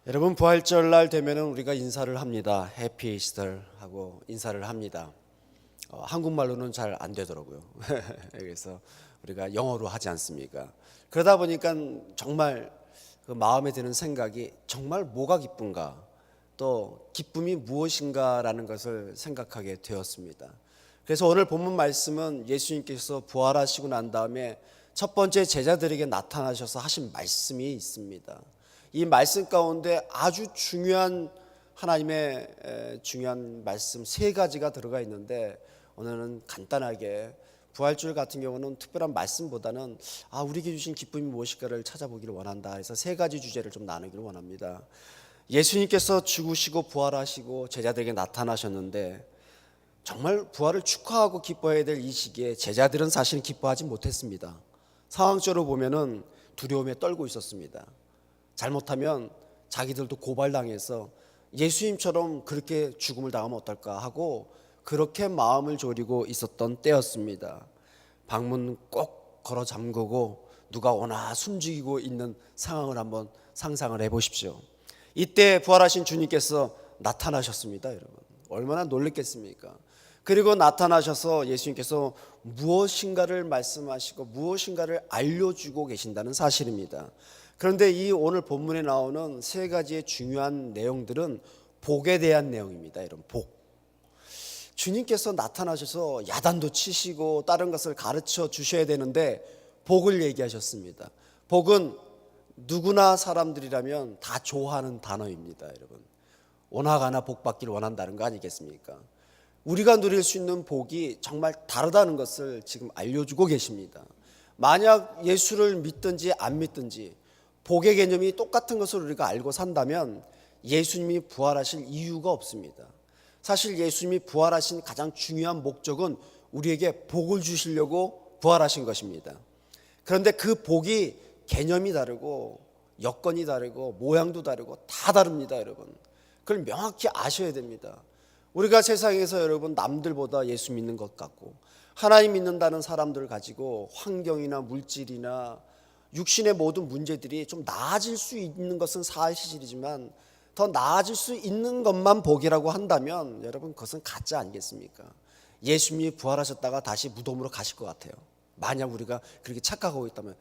여러분, 부활절날 되면은 우리가 인사를 합니다. 해피 이스터 하고 인사를 합니다. 한국말로는 잘 안 되더라고요. 그래서 우리가 영어로 하지 않습니까? 그러다 보니까 정말 그 마음에 드는 생각이 정말 뭐가 기쁜가, 또 기쁨이 무엇인가라는 것을 생각하게 되었습니다. 그래서 오늘 본문 말씀은 예수님께서 부활하시고 난 다음에 첫 번째 제자들에게 나타나셔서 하신 말씀이 있습니다. 이 말씀 가운데 아주 중요한 하나님의 중요한 말씀 세 가지가 들어가 있는데, 오늘은 간단하게 부활절 같은 경우는 특별한 말씀보다는 우리에게 주신 기쁨이 무엇일까를 찾아보기를 원한다. 그래서 세 가지 주제를 좀 나누기를 원합니다. 예수님께서 죽으시고 부활하시고 제자들에게 나타나셨는데, 정말 부활을 축하하고 기뻐해야 될 이 시기에 제자들은 사실 기뻐하지 못했습니다. 상황적으로 보면은 두려움에 떨고 있었습니다. 잘못하면 자기들도 고발당해서 예수님처럼 그렇게 죽음을 당하면 어떨까 하고 그렇게 마음을 졸이고 있었던 때였습니다. 방문 꼭 걸어 잠그고 누가 오나 숨죽이고 있는 상황을 한번 상상을 해보십시오. 이때 부활하신 주님께서 나타나셨습니다. 여러분, 얼마나 놀랬겠습니까? 그리고 나타나셔서 예수님께서 무엇인가를 말씀하시고 무엇인가를 알려주고 계신다는 사실입니다. 그런데 이 오늘 본문에 나오는 세 가지의 중요한 내용들은 복에 대한 내용입니다. 이런 복. 주님께서 나타나셔서 야단도 치시고 다른 것을 가르쳐 주셔야 되는데 복을 얘기하셨습니다. 복은 누구나 사람들이라면 다 좋아하는 단어입니다. 여러분, 오나가나 복 받기를 원한다는 거 아니겠습니까? 우리가 누릴 수 있는 복이 정말 다르다는 것을 지금 알려주고 계십니다. 만약 예수를 믿든지 안 믿든지 복의 개념이 똑같은 것을 우리가 알고 산다면 예수님이 부활하실 이유가 없습니다. 사실 예수님이 부활하신 가장 중요한 목적은 우리에게 복을 주시려고 부활하신 것입니다. 그런데 그 복이 개념이 다르고 여건이 다르고 모양도 다르고 다 다릅니다. 여러분, 그걸 명확히 아셔야 됩니다. 우리가 세상에서 여러분 남들보다 예수 믿는 것 같고 하나님 믿는다는 사람들을 가지고 환경이나 물질이나 육신의 모든 문제들이 좀 나아질 수 있는 것은 사실이지만 더 나아질 수 있는 것만 복이라고 한다면 여러분, 그것은 가짜 아니겠습니까? 예수님이 부활하셨다가 다시 무덤으로 가실 것 같아요. 만약 우리가 그렇게 착각하고 있다면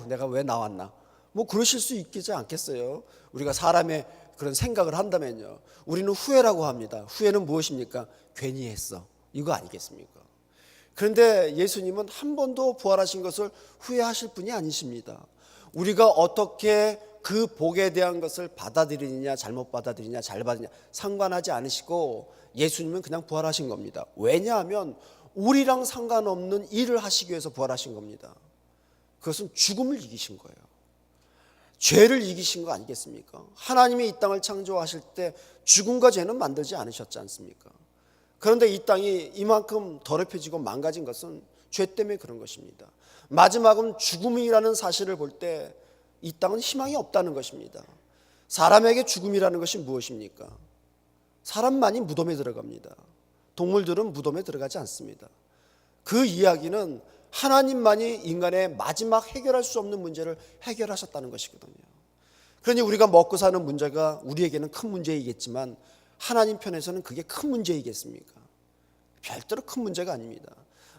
내가 왜 나왔나, 뭐 그러실 수 있겠지 않겠어요? 우리가 사람의 그런 생각을 한다면요, 우리는 후회라고 합니다. 후회는 무엇입니까? 괜히 했어, 이거 아니겠습니까? 그런데 예수님은 한 번도 부활하신 것을 후회하실 분이 아니십니다. 우리가 어떻게 그 복에 대한 것을 받아들이느냐 잘못 받아들이냐 잘 받느냐 상관하지 않으시고 예수님은 그냥 부활하신 겁니다. 왜냐하면 우리랑 상관없는 일을 하시기 위해서 부활하신 겁니다. 그것은 죽음을 이기신 거예요. 죄를 이기신 거 아니겠습니까? 하나님이 이 땅을 창조하실 때 죽음과 죄는 만들지 않으셨지 않습니까? 그런데 이 땅이 이만큼 더럽혀지고 망가진 것은 죄 때문에 그런 것입니다. 마지막은 죽음이라는 사실을 볼 때 이 땅은 희망이 없다는 것입니다. 사람에게 죽음이라는 것이 무엇입니까? 사람만이 무덤에 들어갑니다. 동물들은 무덤에 들어가지 않습니다. 그 이야기는 하나님만이 인간의 마지막 해결할 수 없는 문제를 해결하셨다는 것이거든요. 그러니 우리가 먹고 사는 문제가 우리에게는 큰 문제이겠지만 하나님 편에서는 그게 큰 문제이겠습니까? 별도로 큰 문제가 아닙니다.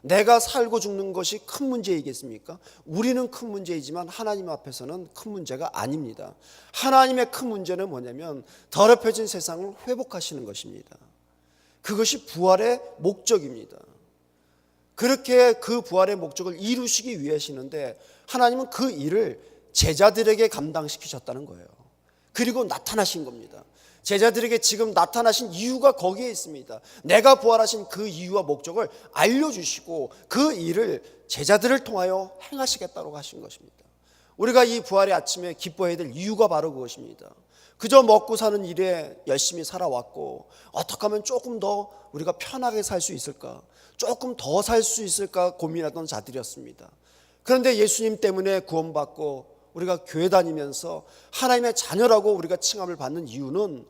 내가 살고 죽는 것이 큰 문제이겠습니까? 우리는 큰 문제이지만 하나님 앞에서는 큰 문제가 아닙니다. 하나님의 큰 문제는 뭐냐면 더럽혀진 세상을 회복하시는 것입니다. 그것이 부활의 목적입니다. 그렇게 그 부활의 목적을 이루시기 위하시는데 하나님은 그 일을 제자들에게 감당시키셨다는 거예요. 그리고 나타나신 겁니다. 제자들에게 지금 나타나신 이유가 거기에 있습니다. 내가 부활하신 그 이유와 목적을 알려주시고 그 일을 제자들을 통하여 행하시겠다고 하신 것입니다. 우리가 이 부활의 아침에 기뻐해야 될 이유가 바로 그것입니다. 그저 먹고 사는 일에 열심히 살아왔고 어떻게 하면 조금 더 우리가 편하게 살 수 있을까, 조금 더 살 수 있을까 고민하던 자들이었습니다. 그런데 예수님 때문에 구원받고 우리가 교회 다니면서 하나님의 자녀라고 우리가 칭함을 받는 이유는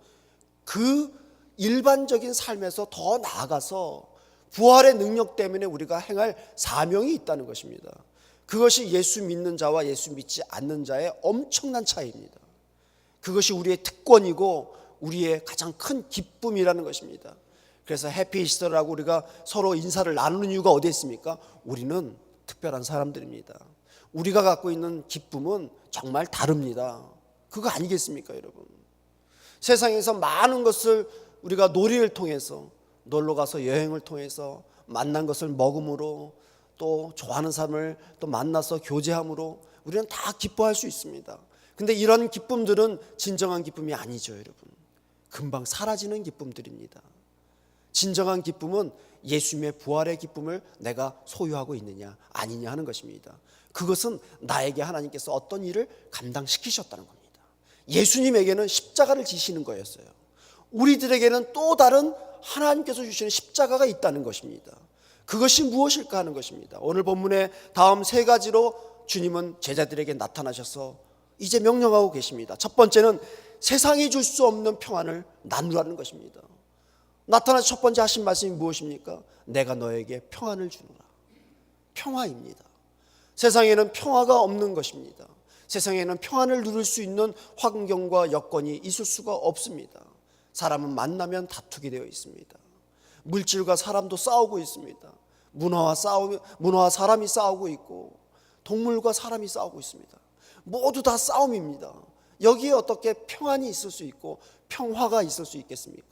그 일반적인 삶에서 더 나아가서 부활의 능력 때문에 우리가 행할 사명이 있다는 것입니다. 그것이 예수 믿는 자와 예수 믿지 않는 자의 엄청난 차이입니다. 그것이 우리의 특권이고 우리의 가장 큰 기쁨이라는 것입니다. 그래서 해피 이스터라고 우리가 서로 인사를 나누는 이유가 어디에 있습니까? 우리는 특별한 사람들입니다. 우리가 갖고 있는 기쁨은 정말 다릅니다. 그거 아니겠습니까, 여러분? 세상에서 많은 것을 우리가 놀이를 통해서, 놀러 가서 여행을 통해서, 만난 것을 먹음으로, 또 좋아하는 사람을 또 만나서 교제함으로 우리는 다 기뻐할 수 있습니다. 근데 이런 기쁨들은 진정한 기쁨이 아니죠, 여러분. 금방 사라지는 기쁨들입니다. 진정한 기쁨은 예수님의 부활의 기쁨을 내가 소유하고 있느냐 아니냐 하는 것입니다. 그것은 나에게 하나님께서 어떤 일을 감당시키셨다는 겁니다. 예수님에게는 십자가를 지시는 거였어요. 우리들에게는 또 다른 하나님께서 주시는 십자가가 있다는 것입니다. 그것이 무엇일까 하는 것입니다. 오늘 본문의 다음 세 가지로 주님은 제자들에게 나타나셔서 이제 명령하고 계십니다. 첫 번째는 세상이 줄 수 없는 평안을 나누라는 것입니다. 나타나서 첫 번째 하신 말씀이 무엇입니까? 내가 너에게 평안을 주노라. 평화입니다. 세상에는 평화가 없는 것입니다. 세상에는 평안을 누릴 수 있는 환경과 여건이 있을 수가 없습니다. 사람은 만나면 다투게 되어 있습니다. 물질과 사람도 싸우고 있습니다. 문화와 사람이 싸우고 있고 동물과 사람이 싸우고 있습니다. 모두 다 싸움입니다. 여기에 어떻게 평안이 있을 수 있고 평화가 있을 수 있겠습니까?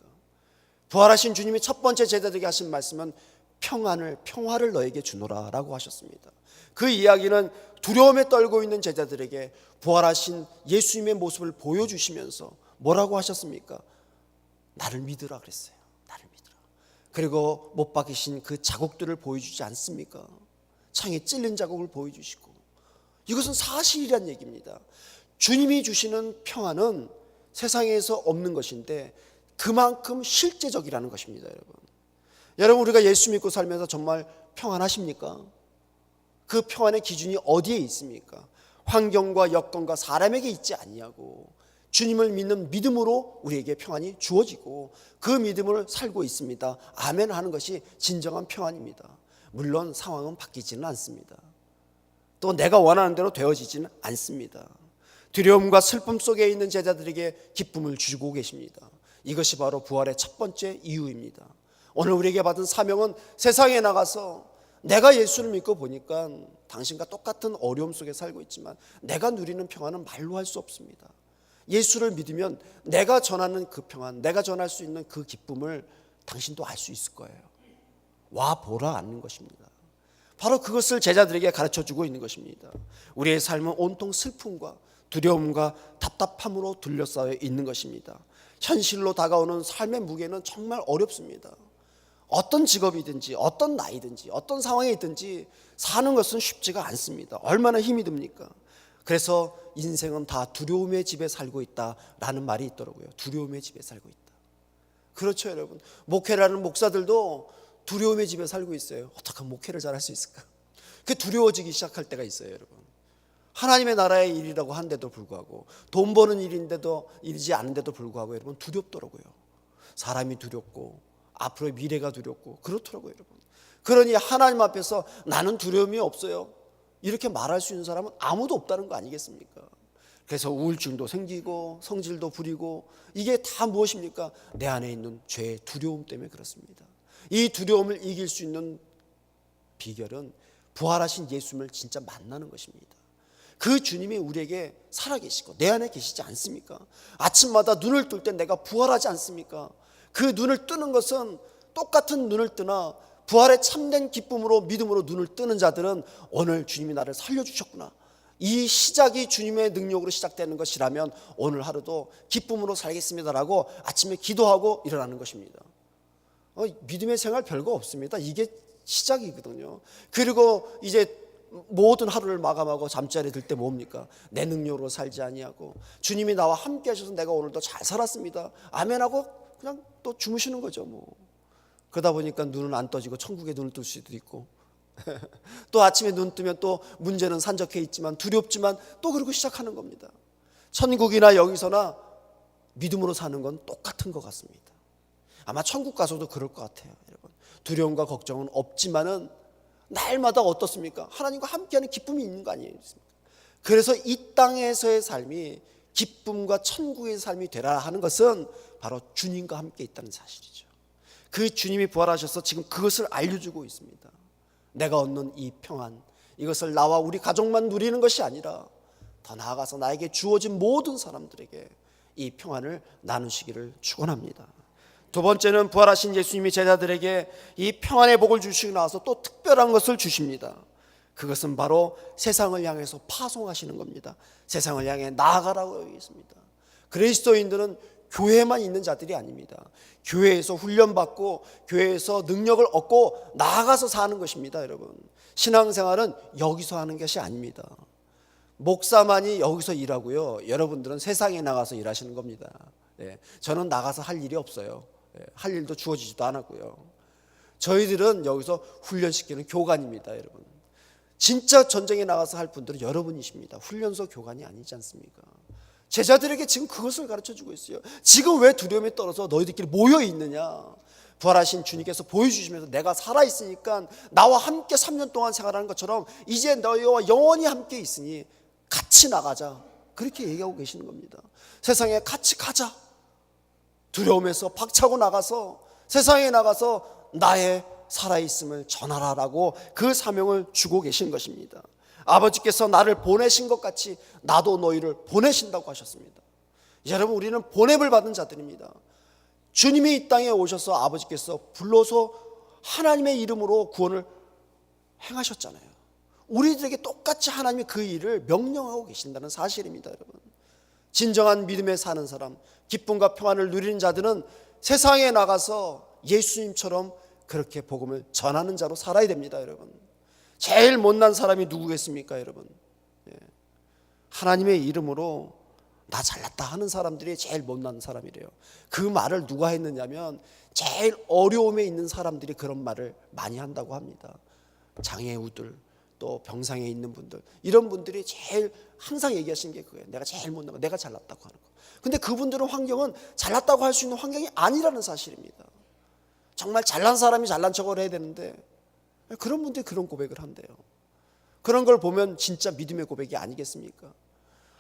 부활하신 주님이 첫 번째 제자들에게 하신 말씀은 평화를 너에게 주노라 라고 하셨습니다. 그 이야기는 두려움에 떨고 있는 제자들에게 부활하신 예수님의 모습을 보여주시면서 뭐라고 하셨습니까? 나를 믿으라 그랬어요. 나를 믿으라. 그리고 못 박히신 그 자국들을 보여주지 않습니까? 창에 찔린 자국을 보여주시고, 이것은 사실이란 얘기입니다. 주님이 주시는 평안은 세상에서 없는 것인데 그만큼 실제적이라는 것입니다. 여러분 우리가 예수 믿고 살면서 정말 평안하십니까? 그 평안의 기준이 어디에 있습니까? 환경과 여건과 사람에게 있지 아니하고 주님을 믿는 믿음으로 우리에게 평안이 주어지고 그 믿음을 살고 있습니다. 아멘 하는 것이 진정한 평안입니다. 물론 상황은 바뀌지는 않습니다. 또 내가 원하는 대로 되어지지는 않습니다. 두려움과 슬픔 속에 있는 제자들에게 기쁨을 주고 계십니다. 이것이 바로 부활의 첫 번째 이유입니다. 오늘 우리에게 받은 사명은 세상에 나가서 내가 예수를 믿고 보니까 당신과 똑같은 어려움 속에 살고 있지만 내가 누리는 평안은 말로 할 수 없습니다. 예수를 믿으면 내가 전하는 그 평안, 내가 전할 수 있는 그 기쁨을 당신도 알 수 있을 거예요. 와 보라 않는 것입니다. 바로 그것을 제자들에게 가르쳐주고 있는 것입니다. 우리의 삶은 온통 슬픔과 두려움과 답답함으로 둘러싸여 있는 것입니다. 현실로 다가오는 삶의 무게는 정말 어렵습니다. 어떤 직업이든지 어떤 나이든지 어떤 상황에 있든지 사는 것은 쉽지가 않습니다. 얼마나 힘이 듭니까? 그래서 인생은 다 두려움의 집에 살고 있다라는 말이 있더라고요. 두려움의 집에 살고 있다. 그렇죠, 여러분. 목회를 하는 목사들도 두려움의 집에 살고 있어요. 어떻게 목회를 잘할 수 있을까? 그게 두려워지기 시작할 때가 있어요, 여러분. 하나님의 나라의 일이라고 한데도 불구하고, 돈 버는 일인데도 일이지 않은데도 불구하고 여러분 두렵더라고요. 사람이 두렵고 앞으로의 미래가 두렵고 그렇더라고요, 여러분. 그러니 하나님 앞에서 나는 두려움이 없어요, 이렇게 말할 수 있는 사람은 아무도 없다는 거 아니겠습니까? 그래서 우울증도 생기고 성질도 부리고, 이게 다 무엇입니까? 내 안에 있는 죄의 두려움 때문에 그렇습니다. 이 두려움을 이길 수 있는 비결은 부활하신 예수님을 진짜 만나는 것입니다. 그 주님이 우리에게 살아계시고 내 안에 계시지 않습니까? 아침마다 눈을 뜰 때 내가 부활하지 않습니까? 그 눈을 뜨는 것은 똑같은 눈을 뜨나 부활의 참된 기쁨으로 믿음으로 눈을 뜨는 자들은 오늘 주님이 나를 살려주셨구나, 이 시작이 주님의 능력으로 시작되는 것이라면 오늘 하루도 기쁨으로 살겠습니다라고 아침에 기도하고 일어나는 것입니다. 믿음의 생활 별거 없습니다. 이게 시작이거든요. 그리고 이제 모든 하루를 마감하고 잠자리에 들 때 뭡니까? 내 능력으로 살지 아니하고 주님이 나와 함께 하셔서 내가 오늘도 잘 살았습니다, 아멘하고 그냥 또 주무시는 거죠. 그러다 보니까 눈은 안 떠지고 천국에 눈을 뜰 수도 있고 또 아침에 눈 뜨면 또 문제는 산적해 있지만 두렵지만 또 그러고 시작하는 겁니다. 천국이나 여기서나 믿음으로 사는 건 똑같은 것 같습니다. 아마 천국 가서도 그럴 것 같아요, 여러분. 두려움과 걱정은 없지만은 날마다 어떻습니까? 하나님과 함께하는 기쁨이 있는 거 아니에요? 그래서 이 땅에서의 삶이 기쁨과 천국의 삶이 되라 하는 것은 바로 주님과 함께 있다는 사실이죠. 그 주님이 부활하셔서 지금 그것을 알려주고 있습니다. 내가 얻는 이 평안, 이것을 나와 우리 가족만 누리는 것이 아니라 더 나아가서 나에게 주어진 모든 사람들에게 이 평안을 나누시기를 축원합니다. 두 번째는 부활하신 예수님이 제자들에게 이 평안의 복을 주시고 나서 또 특별한 것을 주십니다. 그것은 바로 세상을 향해서 파송하시는 겁니다. 세상을 향해 나아가라고 얘기했습니다. 그리스도인들은 교회만 있는 자들이 아닙니다. 교회에서 훈련받고 교회에서 능력을 얻고 나아가서 사는 것입니다. 여러분, 신앙생활은 여기서 하는 것이 아닙니다. 목사만이 여기서 일하고요, 여러분들은 세상에 나가서 일하시는 겁니다. 저는 나가서 할 일이 없어요. 할 일도 주어지지도 않았고요. 저희들은 여기서 훈련시키는 교관입니다. 여러분, 진짜 전쟁에 나가서 할 분들은 여러분이십니다. 훈련소 교관이 아니지 않습니까? 제자들에게 지금 그것을 가르쳐주고 있어요. 지금 왜 두려움에 떨어져 너희들끼리 모여있느냐. 부활하신 주님께서 보여주시면서 내가 살아있으니까 나와 함께 3년 동안 생활하는 것처럼 이제 너희와 영원히 함께 있으니 같이 나가자, 그렇게 얘기하고 계시는 겁니다. 세상에 같이 가자. 두려움에서 박차고 나가서 세상에 나가서 나의 살아있음을 전하라라고 그 사명을 주고 계신 것입니다. 아버지께서 나를 보내신 것 같이 나도 너희를 보내신다고 하셨습니다. 여러분, 우리는 보냄을 받은 자들입니다. 주님이 이 땅에 오셔서 아버지께서 불러서 하나님의 이름으로 구원을 행하셨잖아요. 우리들에게 똑같이 하나님이 그 일을 명령하고 계신다는 사실입니다. 여러분, 진정한 믿음에 사는 사람, 기쁨과 평안을 누리는 자들은 세상에 나가서 예수님처럼 그렇게 복음을 전하는 자로 살아야 됩니다. 여러분, 제일 못난 사람이 누구겠습니까? 여러분, 하나님의 이름으로 나 잘났다 하는 사람들이 제일 못난 사람이래요. 그 말을 누가 했느냐면 제일 어려움에 있는 사람들이 그런 말을 많이 한다고 합니다. 장애우들, 또 병상에 있는 분들, 이런 분들이 제일 항상 얘기하시는 게 그거예요. 내가 제일 못난 거, 내가 잘났다고 하는 거. 근데 그분들은 환경은 잘났다고 할 수 있는 환경이 아니라는 사실입니다. 정말 잘난 사람이 잘난 척을 해야 되는데 그런 분들이 그런 고백을 한대요. 그런 걸 보면 진짜 믿음의 고백이 아니겠습니까?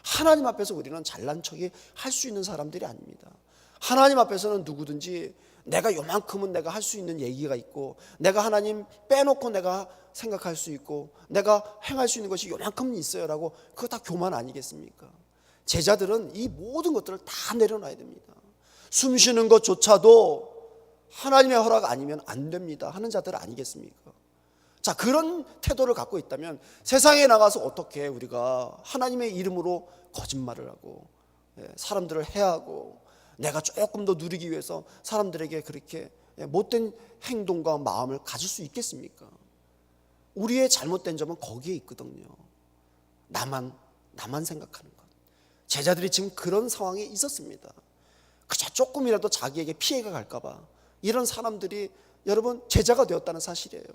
하나님 앞에서 우리는 잘난 척이 할 수 있는 사람들이 아닙니다. 하나님 앞에서는 누구든지 내가 요만큼은 내가 할 수 있는 얘기가 있고, 내가 하나님 빼놓고 내가 생각할 수 있고, 내가 행할 수 있는 것이 요만큼은 있어요 라고, 그거 다 교만 아니겠습니까? 제자들은 이 모든 것들을 다 내려놔야 됩니다. 숨 쉬는 것조차도 하나님의 허락 아니면 안 됩니다 하는 자들 아니겠습니까? 자, 그런 태도를 갖고 있다면 세상에 나가서 어떻게 우리가 하나님의 이름으로 거짓말을 하고 사람들을 해하고 내가 조금 더 누리기 위해서 사람들에게 그렇게 못된 행동과 마음을 가질 수 있겠습니까? 우리의 잘못된 점은 거기에 있거든요. 나만 생각하는 것. 제자들이 지금 그런 상황에 있었습니다. 그저 조금이라도 자기에게 피해가 갈까봐 이런 사람들이 여러분 제자가 되었다는 사실이에요.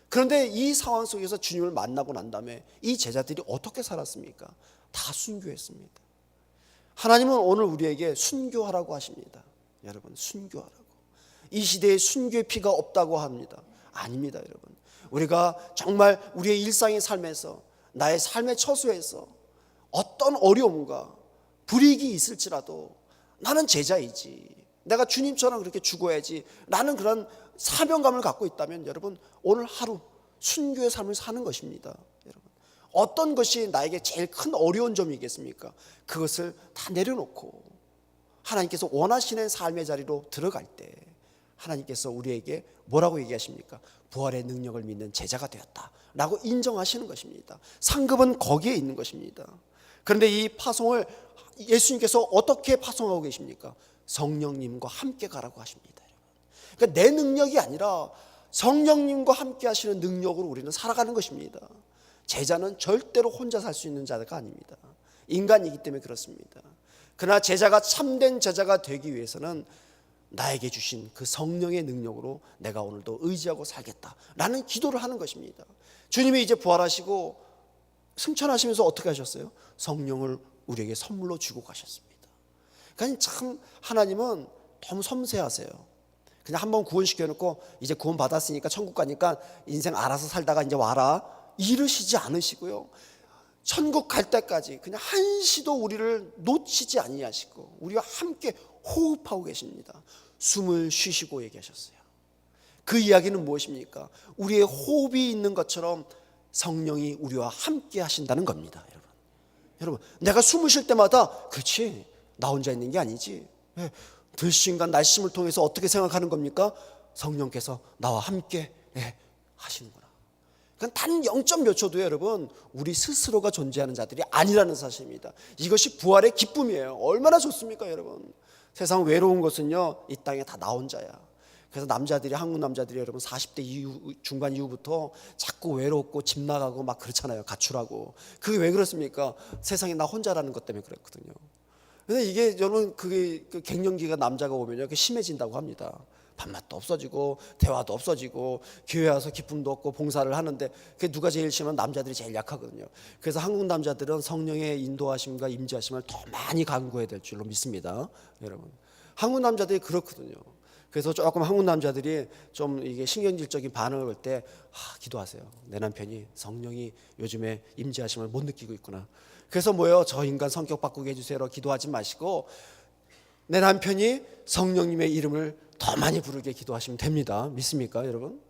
그런데 이 상황 속에서 주님을 만나고 난 다음에 이 제자들이 어떻게 살았습니까? 다 순교했습니다. 하나님은 오늘 우리에게 순교하라고 하십니다. 여러분, 순교하라고. 이 시대에 순교의 피가 없다고 합니다. 아닙니다. 여러분, 우리가 정말 우리의 일상의 삶에서, 나의 삶의 처소에서 어떤 어려움과 불이익이 있을지라도 나는 제자이지, 내가 주님처럼 그렇게 죽어야지 라는 그런 사명감을 갖고 있다면 여러분, 오늘 하루 순교의 삶을 사는 것입니다. 여러분, 어떤 것이 나에게 제일 큰 어려운 점이겠습니까? 그것을 다 내려놓고 하나님께서 원하시는 삶의 자리로 들어갈 때 하나님께서 우리에게 뭐라고 얘기하십니까? 부활의 능력을 믿는 제자가 되었다 라고 인정하시는 것입니다. 상급은 거기에 있는 것입니다. 그런데 이 파송을 예수님께서 어떻게 파송하고 계십니까? 성령님과 함께 가라고 하십니다. 그러니까 내 능력이 아니라 성령님과 함께 하시는 능력으로 우리는 살아가는 것입니다. 제자는 절대로 혼자 살 수 있는 자가 아닙니다. 인간이기 때문에 그렇습니다. 그러나 제자가 참된 제자가 되기 위해서는 나에게 주신 그 성령의 능력으로 내가 오늘도 의지하고 살겠다라는 기도를 하는 것입니다. 주님이 이제 부활하시고 승천하시면서 어떻게 하셨어요? 성령을 우리에게 선물로 주고 가셨습니다. 그러니까 참 하나님은 너무 섬세하세요. 그냥 한번 구원시켜놓고 이제 구원 받았으니까 천국 가니까 인생 알아서 살다가 이제 와라 이러시지 않으시고요, 천국 갈 때까지 그냥 한시도 우리를 놓치지 아니하시고 우리와 함께 호흡하고 계십니다. 숨을 쉬시고 얘기하셨어요. 그 이야기는 무엇입니까? 우리의 호흡이 있는 것처럼 성령이 우리와 함께 하신다는 겁니다. 여러분, 내가 숨을 쉴 때마다 그렇지, 나 혼자 있는 게 아니지. 들숨과 날숨을 통해서 어떻게 생각하는 겁니까? 성령께서 나와 함께 하시는구나. 그건 단 0점 몇 초도요, 여러분, 우리 스스로가 존재하는 자들이 아니라는 사실입니다. 이것이 부활의 기쁨이에요. 얼마나 좋습니까, 여러분? 세상 외로운 것은요, 이 땅에 다 나 혼자야. 그래서 남자들이, 한국 남자들이 여러분 40대 중반 이후부터 자꾸 외롭고 집 나가고 막 그렇잖아요. 가출하고. 그게 왜 그렇습니까? 세상에 나 혼자라는 것 때문에 그렇거든요. 근데 이게 여러분, 그게 그 갱년기가 남자가 오면요, 그게 심해진다고 합니다. 밥맛도 없어지고 대화도 없어지고 교회 와서 기쁨도 없고 봉사를 하는데, 그게 누가 제일 심하면 남자들이 제일 약하거든요. 그래서 한국 남자들은 성령의 인도하심과 임재하심을 더 많이 간구해야 될 줄로 믿습니다. 여러분, 한국 남자들이 그렇거든요. 그래서 조금 한국 남자들이 좀 이게 신경질적인 반응을 할 때 기도하세요. 내 남편이 성령이 요즘에 임재하심을 못 느끼고 있구나. 그래서 뭐예요? 저 인간 성격 바꾸게 해주세요. 기도하지 마시고 내 남편이 성령님의 이름을 더 많이 부르게 기도하시면 됩니다. 믿습니까, 여러분?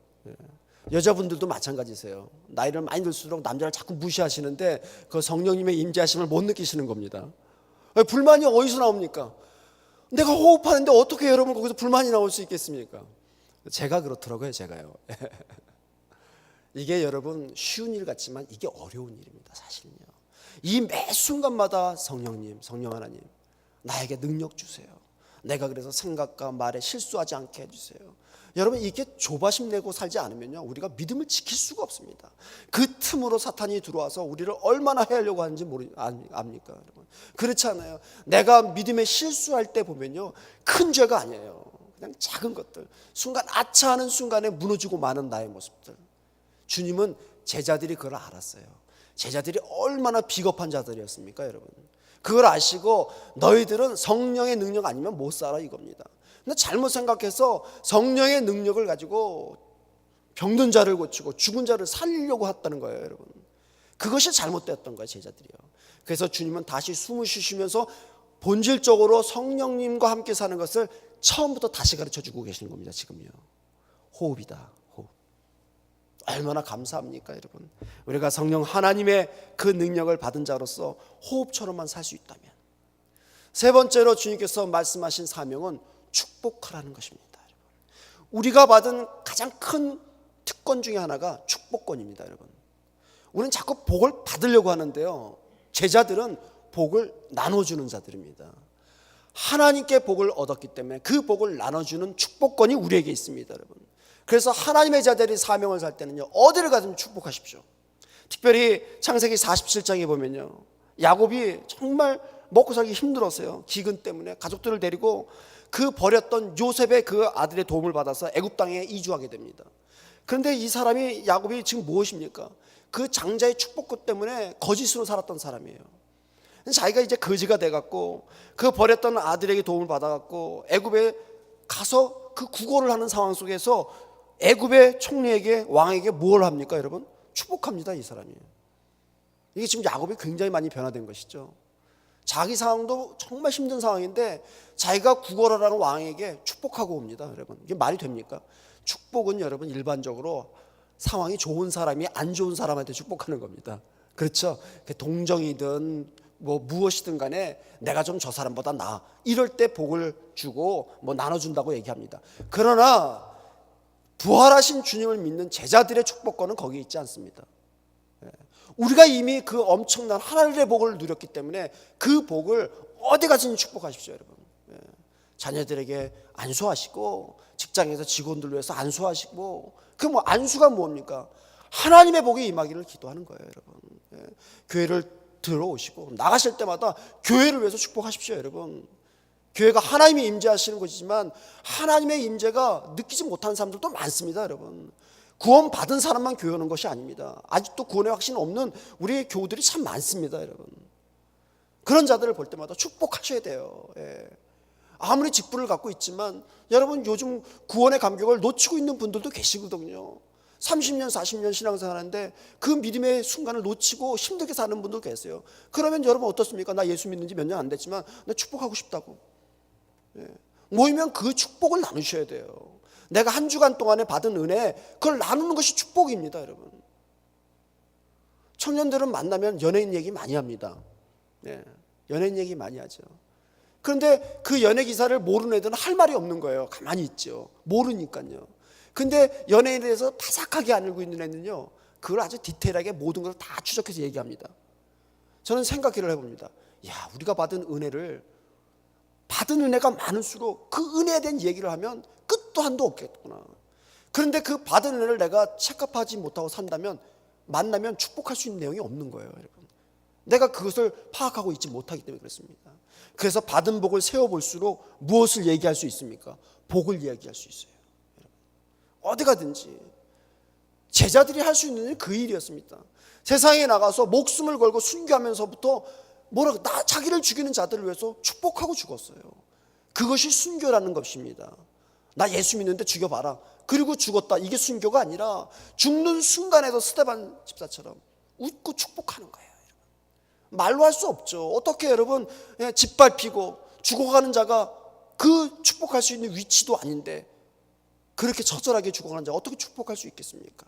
여자분들도 마찬가지세요. 나이를 많이 들수록 남자를 자꾸 무시하시는데 그 성령님의 임재하심을 못 느끼시는 겁니다. 불만이 어디서 나옵니까? 내가 호흡하는데 어떻게 여러분 거기서 불만이 나올 수 있겠습니까? 제가 그렇더라고요, 제가요. 이게 여러분 쉬운 일 같지만 이게 어려운 일입니다, 사실은요. 이 매 순간마다 성령님, 성령 하나님, 나에게 능력 주세요. 내가 그래서 생각과 말에 실수하지 않게 해주세요. 여러분, 이게 조바심 내고 살지 않으면요, 우리가 믿음을 지킬 수가 없습니다. 그 틈으로 사탄이 들어와서 우리를 얼마나 해하려고 하는지 압니까, 여러분? 그렇지 않아요? 내가 믿음에 실수할 때 보면요, 큰 죄가 아니에요. 그냥 작은 것들, 순간 아차하는 순간에 무너지고 마는 나의 모습들. 주님은 제자들이 그걸 알았어요. 제자들이 얼마나 비겁한 자들이었습니까, 여러분? 그걸 아시고 너희들은 성령의 능력 아니면 못 살아, 이겁니다. 근데 잘못 생각해서 성령의 능력을 가지고 병든 자를 고치고 죽은 자를 살리려고 했다는 거예요, 여러분. 그것이 잘못되었던 거예요, 제자들이요. 그래서 주님은 다시 숨을 쉬시면서 본질적으로 성령님과 함께 사는 것을 처음부터 다시 가르쳐주고 계시는 겁니다, 지금요. 호흡이다, 호흡. 얼마나 감사합니까, 여러분? 우리가 성령 하나님의 그 능력을 받은 자로서 호흡처럼만 살 수 있다면. 세 번째로 주님께서 말씀하신 사명은 축복하라는 것입니다. 우리가 받은 가장 큰 특권 중에 하나가 축복권입니다, 여러분. 우리는 자꾸 복을 받으려고 하는데요, 제자들은 복을 나눠주는 자들입니다. 하나님께 복을 얻었기 때문에 그 복을 나눠주는 축복권이 우리에게 있습니다, 여러분. 그래서 하나님의 자들이 사명을 살 때는요, 어디를 가든 축복하십시오. 특별히 창세기 47장에 보면요, 야곱이 정말 먹고 살기 힘들었어요. 기근 때문에 가족들을 데리고 그 버렸던 요셉의 그 아들의 도움을 받아서 애굽 땅에 이주하게 됩니다. 그런데 이 사람이, 야곱이 지금 무엇입니까? 그 장자의 축복권 때문에 거짓으로 살았던 사람이에요. 자기가 이제 거지가 돼갖고 그 버렸던 아들에게 도움을 받아갖고 애굽에 가서 그 구걸을 하는 상황 속에서 애굽의 총리에게, 왕에게 뭘 합니까, 여러분? 축복합니다, 이 사람이. 이게 지금 야곱이 굉장히 많이 변화된 것이죠. 자기 상황도 정말 힘든 상황인데 자기가 구걸하라는 왕에게 축복하고 옵니다, 여러분. 이게 말이 됩니까? 축복은 여러분 일반적으로 상황이 좋은 사람이 안 좋은 사람한테 축복하는 겁니다. 그렇죠? 동정이든 뭐 무엇이든 간에 내가 좀 저 사람보다 나아, 이럴 때 복을 주고 뭐 나눠준다고 얘기합니다. 그러나 부활하신 주님을 믿는 제자들의 축복권은 거기에 있지 않습니다. 우리가 이미 그 엄청난 하늘의 복을 누렸기 때문에 그 복을 어디 가든지 축복하십시오, 여러분. 자녀들에게 안수하시고 직장에서 직원들 위해서 안수하시고, 그 뭐 안수가 뭡니까? 하나님의 복이 임하기를 기도하는 거예요, 여러분. 교회를 들어오시고 나가실 때마다 교회를 위해서 축복하십시오, 여러분. 교회가 하나님이 임재하시는 곳이지만 하나님의 임재가 느끼지 못하는 사람들도 많습니다, 여러분. 구원 받은 사람만 교회 오는 것이 아닙니다. 아직도 구원의 확신 없는 우리의 교우들이 참 많습니다, 여러분. 그런 자들을 볼 때마다 축복하셔야 돼요. 아무리 직분을 갖고 있지만 여러분, 요즘 구원의 감격을 놓치고 있는 분들도 계시거든요. 30년, 40년 신앙생활 하는데 그 믿음의 순간을 놓치고 힘들게 사는 분도 계세요. 그러면 여러분 어떻습니까? 나 예수 믿는 지 몇 년 안 됐지만 나 축복하고 싶다고. 모이면 그 축복을 나누셔야 돼요. 내가 한 주간 동안에 받은 은혜, 그걸 나누는 것이 축복입니다, 여러분. 청년들은 만나면 연예인 얘기 많이 합니다. 연예인 얘기 많이 하죠. 그런데 그 연예 기사를 모르는 애들은 할 말이 없는 거예요. 가만히 있죠. 모르니까요. 근데 연예인에 대해서 바삭하게 알고 있는 애는요, 그걸 아주 디테일하게 모든 걸 다 추적해서 얘기합니다. 저는 생각을 해봅니다. 야, 우리가 받은 은혜가 많을수록 그 은혜에 대한 얘기를 하면 끝도 한도 없겠구나. 그런데 그 받은 은혜를 내가 체크업하지 못하고 산다면 만나면 축복할 수 있는 내용이 없는 거예요, 여러분. 내가 그것을 파악하고 있지 못하기 때문에 그렇습니다. 그래서 받은 복을 세워볼수록 무엇을 얘기할 수 있습니까? 복을 이야기할 수 있어요. 어디 가든지 제자들이 할 수 있는 일이 그 일이었습니다. 세상에 나가서 목숨을 걸고 순교하면서부터 자기를 죽이는 자들을 위해서 축복하고 죽었어요. 그것이 순교라는 것입니다. 나 예수 믿는데 죽여봐라. 그리고 죽었다. 이게 순교가 아니라 죽는 순간에도 스데반 집사처럼 웃고 축복하는 거예요. 말로 할 수 없죠. 어떻게 여러분 짓밟히고 죽어가는 자가 그 축복할 수 있는 위치도 아닌데 그렇게 처절하게 죽어가는 자가 어떻게 축복할 수 있겠습니까?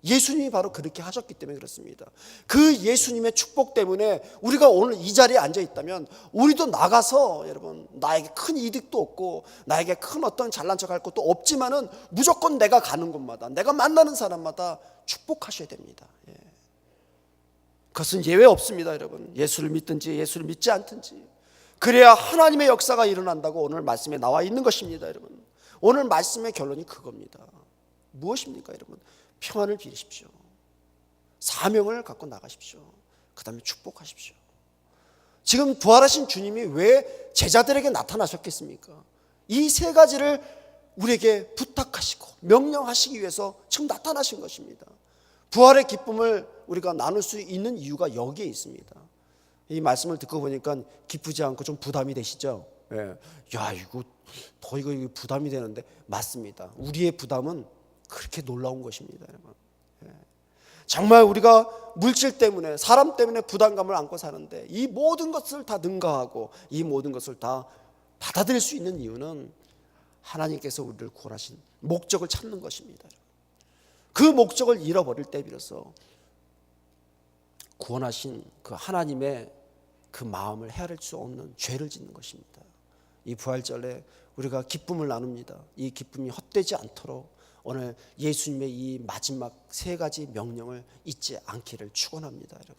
예수님이 바로 그렇게 하셨기 때문에 그렇습니다. 그 예수님의 축복 때문에 우리가 오늘 이 자리에 앉아 있다면 우리도 나가서 여러분 나에게 큰 이득도 없고 나에게 큰 어떤 잘난 척할 것도 없지만은 무조건 내가 가는 곳마다 내가 만나는 사람마다 축복하셔야 됩니다. 그것은 예외 없습니다, 여러분. 예수를 믿든지 예수를 믿지 않든지 그래야 하나님의 역사가 일어난다고 오늘 말씀에 나와 있는 것입니다, 여러분. 오늘 말씀의 결론이 그겁니다. 무엇입니까, 여러분? 평안을 빌으십시오. 사명을 갖고 나가십시오. 그 다음에 축복하십시오. 지금 부활하신 주님이 왜 제자들에게 나타나셨겠습니까? 이 세 가지를 우리에게 부탁하시고 명령하시기 위해서 지금 나타나신 것입니다. 부활의 기쁨을 우리가 나눌 수 있는 이유가 여기에 있습니다. 이 말씀을 듣고 보니까 기쁘지 않고 좀 부담이 되시죠? 야, 이거 부담이 되는데 맞습니다. 우리의 부담은 그렇게 놀라운 것입니다, 여러분. 정말 우리가 물질 때문에 사람 때문에 부담감을 안고 사는데 이 모든 것을 다 능가하고 이 모든 것을 다 받아들일 수 있는 이유는 하나님께서 우리를 구원하신 목적을 찾는 것입니다. 그 목적을 잃어버릴 때 비로소 구원하신 그 하나님의 그 마음을 헤아릴 수 없는 죄를 짓는 것입니다. 이 부활절에 우리가 기쁨을 나눕니다. 이 기쁨이 헛되지 않도록 오늘 예수님의 이 마지막 세 가지 명령을 잊지 않기를 축원합니다, 여러분.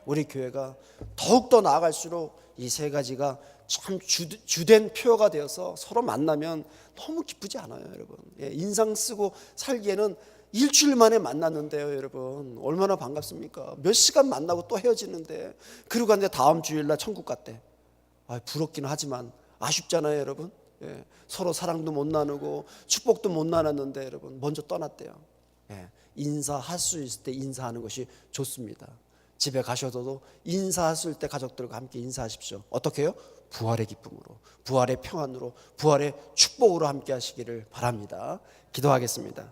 우리 교회가 더욱더 나아갈수록 이 세 가지가 참 주된 표어가 되어서 서로 만나면 너무 기쁘지 않아요, 여러분. 인상 쓰고 살기에는 일주일 만에 만났는데요, 여러분. 얼마나 반갑습니까? 몇 시간 만나고 또 헤어지는데 그러고 갔는데 다음 주일날 천국 갔대. 부럽기는 하지만 아쉽잖아요, 여러분. 서로 사랑도 못 나누고 축복도 못 나눴는데 여러분 먼저 떠났대요. 인사할 수 있을 때 인사하는 것이 좋습니다. 집에 가셔도 인사하실 때 가족들과 함께 인사하십시오. 어떻게 해요? 부활의 기쁨으로, 부활의 평안으로, 부활의 축복으로 함께 하시기를 바랍니다. 기도하겠습니다.